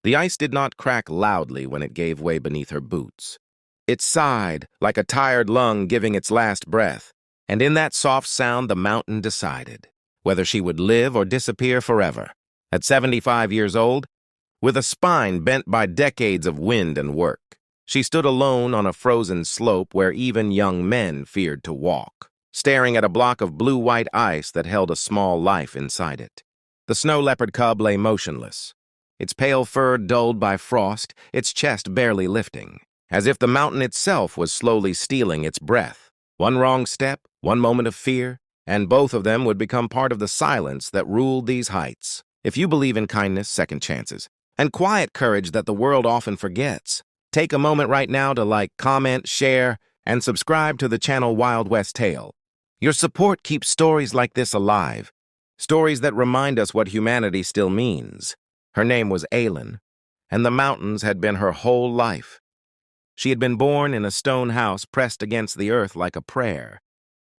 The ice did not crack loudly when it gave way beneath her boots. It sighed like a tired lung giving its last breath, and in that soft sound the mountain decided whether she would live or disappear forever. At 75 years old, with a spine bent by decades of wind and work, she stood alone on a frozen slope where even young men feared to walk, staring at a block of blue-white ice that held a small life inside it. The snow leopard cub lay motionless, its pale fur dulled by frost, its chest barely lifting, as if the mountain itself was slowly stealing its breath. One wrong step, one moment of fear, and both of them would become part of the silence that ruled these heights. If you believe in kindness, second chances, and quiet courage that the world often forgets, take a moment right now to like, comment, share, and subscribe to the channel Wild West Tale. Your support keeps stories like this alive, stories that remind us what humanity still means. Her name was Aylin, and the mountains had been her whole life. She had been born in a stone house pressed against the earth like a prayer,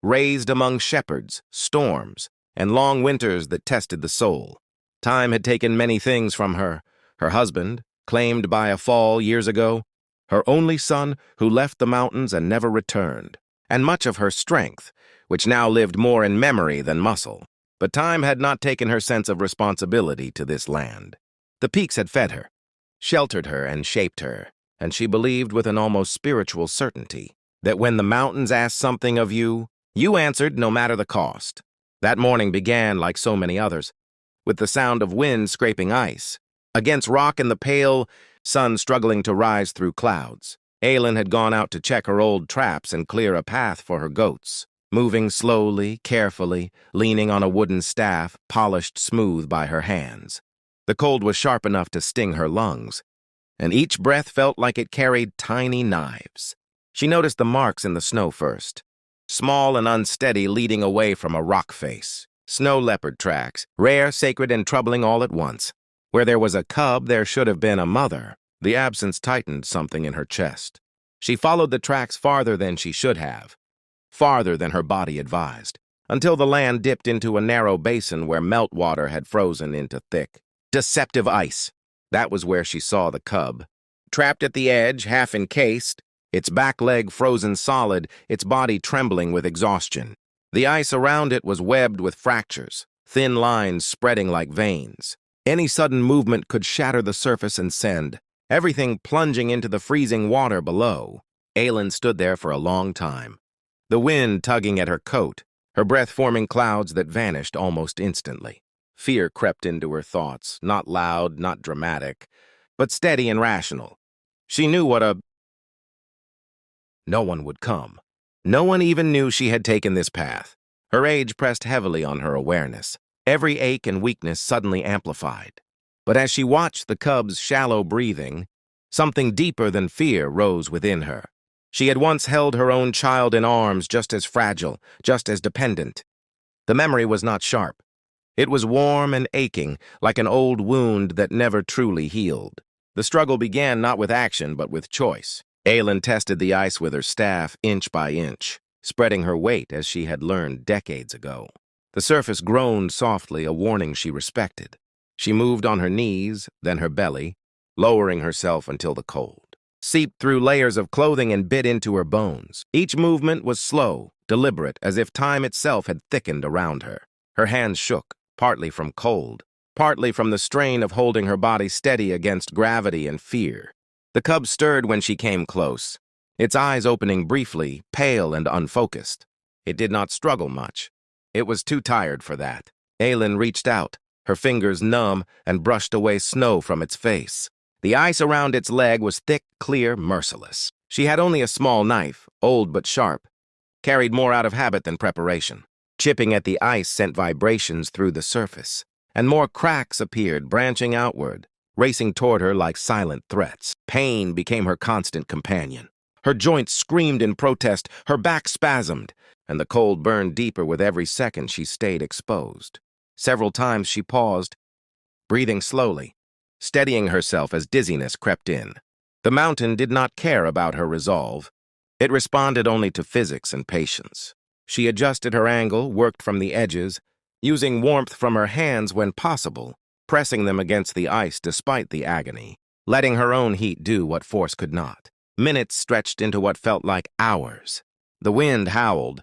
raised among shepherds, storms, and long winters that tested the soul. Time had taken many things from her: her husband, claimed by a fall years ago, her only son who left the mountains and never returned, and much of her strength, which now lived more in memory than muscle. But time had not taken her sense of responsibility to this land. The peaks had fed her, sheltered her, and shaped her, and she believed with an almost spiritual certainty that when the mountains asked something of you, you answered no matter the cost. That morning began like so many others, with the sound of wind scraping ice against rock and the pale sun struggling to rise through clouds. Aylin had gone out to check her old traps and clear a path for her goats, moving slowly, carefully, leaning on a wooden staff polished smooth by her hands. The cold was sharp enough to sting her lungs, and each breath felt like it carried tiny knives. She noticed the marks in the snow first, small and unsteady, leading away from a rock face. Snow leopard tracks, rare, sacred, and troubling all at once. Where there was a cub, there should have been a mother. The absence tightened something in her chest. She followed the tracks farther than she should have, farther than her body advised, until the land dipped into a narrow basin where meltwater had frozen into thick, deceptive ice. That was where she saw the cub, trapped at the edge, half encased, its back leg frozen solid, its body trembling with exhaustion. The ice around it was webbed with fractures, thin lines spreading like veins. Any sudden movement could shatter the surface and send everything plunging into the freezing water below. Aylin stood there for a long time, the wind tugging at her coat, her breath forming clouds that vanished almost instantly. Fear crept into her thoughts, not loud, not dramatic, but steady and rational. She knew no one would come. No one even knew she had taken this path. Her age pressed heavily on her awareness, every ache and weakness suddenly amplified. But as she watched the cub's shallow breathing, something deeper than fear rose within her. She had once held her own child in arms, just as fragile, just as dependent. The memory was not sharp. It was warm and aching, like an old wound that never truly healed. The struggle began not with action, but with choice. Aylin tested the ice with her staff inch by inch, spreading her weight as she had learned decades ago. The surface groaned softly, a warning she respected. She moved on her knees, then her belly, lowering herself until the cold seeped through layers of clothing and bit into her bones. Each movement was slow, deliberate, as if time itself had thickened around her. Her hands shook, partly from cold, partly from the strain of holding her body steady against gravity and fear. The cub stirred when she came close, its eyes opening briefly, pale and unfocused. It did not struggle much. It was too tired for that. Aylin reached out, her fingers numb, and brushed away snow from its face. The ice around its leg was thick, clear, merciless. She had only a small knife, old but sharp, carried more out of habit than preparation. Chipping at the ice sent vibrations through the surface, and more cracks appeared, branching outward, racing toward her like silent threats. Pain became her constant companion. Her joints screamed in protest, her back spasmed, and the cold burned deeper with every second she stayed exposed. Several times she paused, breathing slowly, steadying herself as dizziness crept in. The mountain did not care about her resolve. It responded only to physics and patience. She adjusted her angle, worked from the edges, using warmth from her hands when possible, pressing them against the ice despite the agony, letting her own heat do what force could not. Minutes stretched into what felt like hours. The wind howled,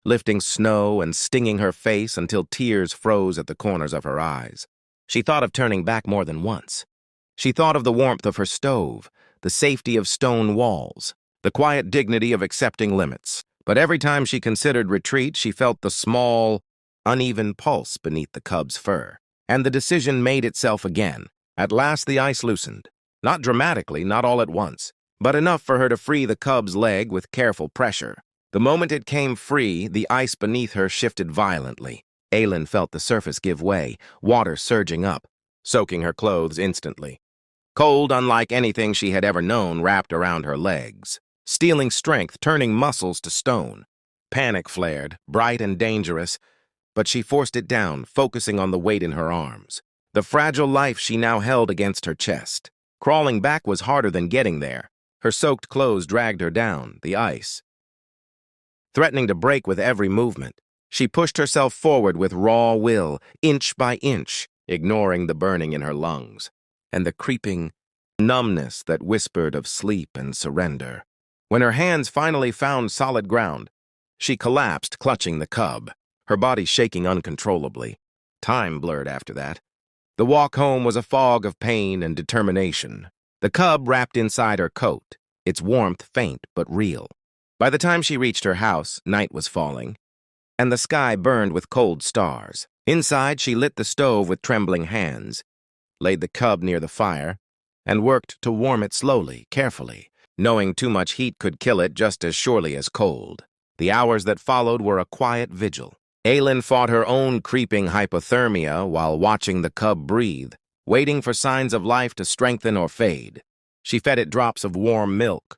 lifting snow and stinging her face until tears froze at the corners of her eyes. She thought of turning back more than once. She thought of the warmth of her stove, the safety of stone walls, the quiet dignity of accepting limits. But every time she considered retreat, she felt the small, uneven pulse beneath the cub's fur. And the decision made itself again. At last the ice loosened. Not dramatically, not all at once, but enough for her to free the cub's leg with careful pressure. The moment it came free, the ice beneath her shifted violently. Aylin felt the surface give way, water surging up, soaking her clothes instantly. Cold, unlike anything she had ever known, wrapped around her legs, stealing strength, turning muscles to stone. Panic flared, bright and dangerous, but she forced it down, focusing on the weight in her arms, the fragile life she now held against her chest. Crawling back was harder than getting there. Her soaked clothes dragged her down, the ice threatening to break with every movement. She pushed herself forward with raw will, inch by inch, ignoring the burning in her lungs and the creeping numbness that whispered of sleep and surrender. When her hands finally found solid ground, she collapsed, clutching the cub, her body shaking uncontrollably. Time blurred after that. The walk home was a fog of pain and determination. The cub wrapped inside her coat, its warmth faint but real. By the time she reached her house, night was falling, and the sky burned with cold stars. Inside, she lit the stove with trembling hands, laid the cub near the fire, and worked to warm it slowly, carefully, knowing too much heat could kill it just as surely as cold. The hours that followed were a quiet vigil. Aylin fought her own creeping hypothermia while watching the cub breathe, waiting for signs of life to strengthen or fade. She fed it drops of warm milk,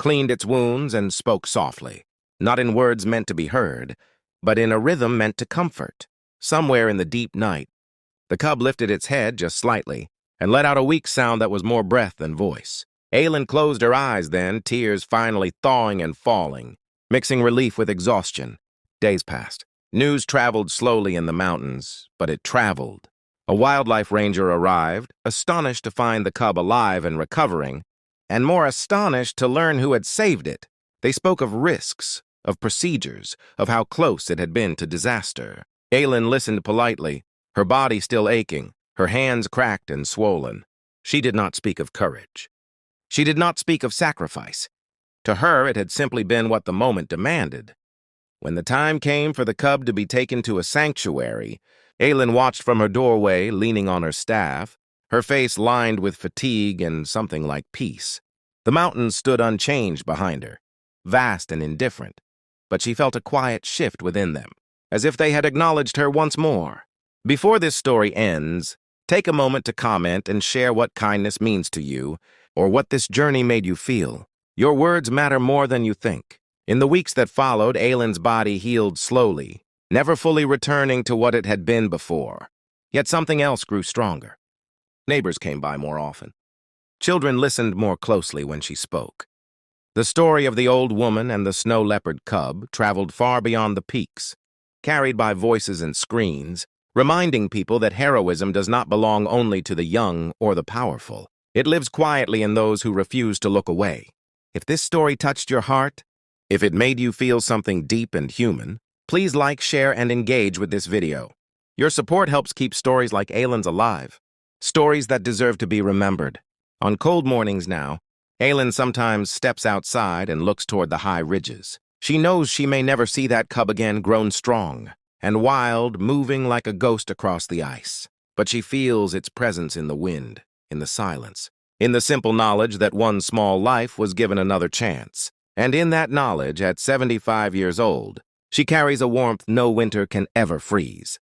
cleaned its wounds, and spoke softly, not in words meant to be heard, but in a rhythm meant to comfort. Somewhere in the deep night, the cub lifted its head just slightly and let out a weak sound that was more breath than voice. Aylin closed her eyes then, tears finally thawing and falling, mixing relief with exhaustion. Days passed. News traveled slowly in the mountains, but it traveled. A wildlife ranger arrived, astonished to find the cub alive and recovering, and more astonished to learn who had saved it. They spoke of risks, of procedures, of how close it had been to disaster. Aylin listened politely, her body still aching, her hands cracked and swollen. She did not speak of courage. She did not speak of sacrifice. To her, it had simply been what the moment demanded. When the time came for the cub to be taken to a sanctuary, Aylin watched from her doorway, leaning on her staff, her face lined with fatigue and something like peace. The mountains stood unchanged behind her, vast and indifferent, but she felt a quiet shift within them, as if they had acknowledged her once more. Before this story ends, take a moment to comment and share what kindness means to you, or what this journey made you feel. Your words matter more than you think. In the weeks that followed, Aylin's body healed slowly, never fully returning to what it had been before. Yet something else grew stronger. Neighbors came by more often. Children listened more closely when she spoke. The story of the old woman and the snow leopard cub traveled far beyond the peaks, carried by voices and screens, reminding people that heroism does not belong only to the young or the powerful. It lives quietly in those who refuse to look away. If this story touched your heart, if it made you feel something deep and human, please like, share, and engage with this video. Your support helps keep stories like Aylin's alive, stories that deserve to be remembered. On cold mornings now, Aylin sometimes steps outside and looks toward the high ridges. She knows she may never see that cub again, grown strong and wild, moving like a ghost across the ice. But she feels its presence in the wind, in the silence, in the simple knowledge that one small life was given another chance. And in that knowledge, at 75 years old, she carries a warmth no winter can ever freeze.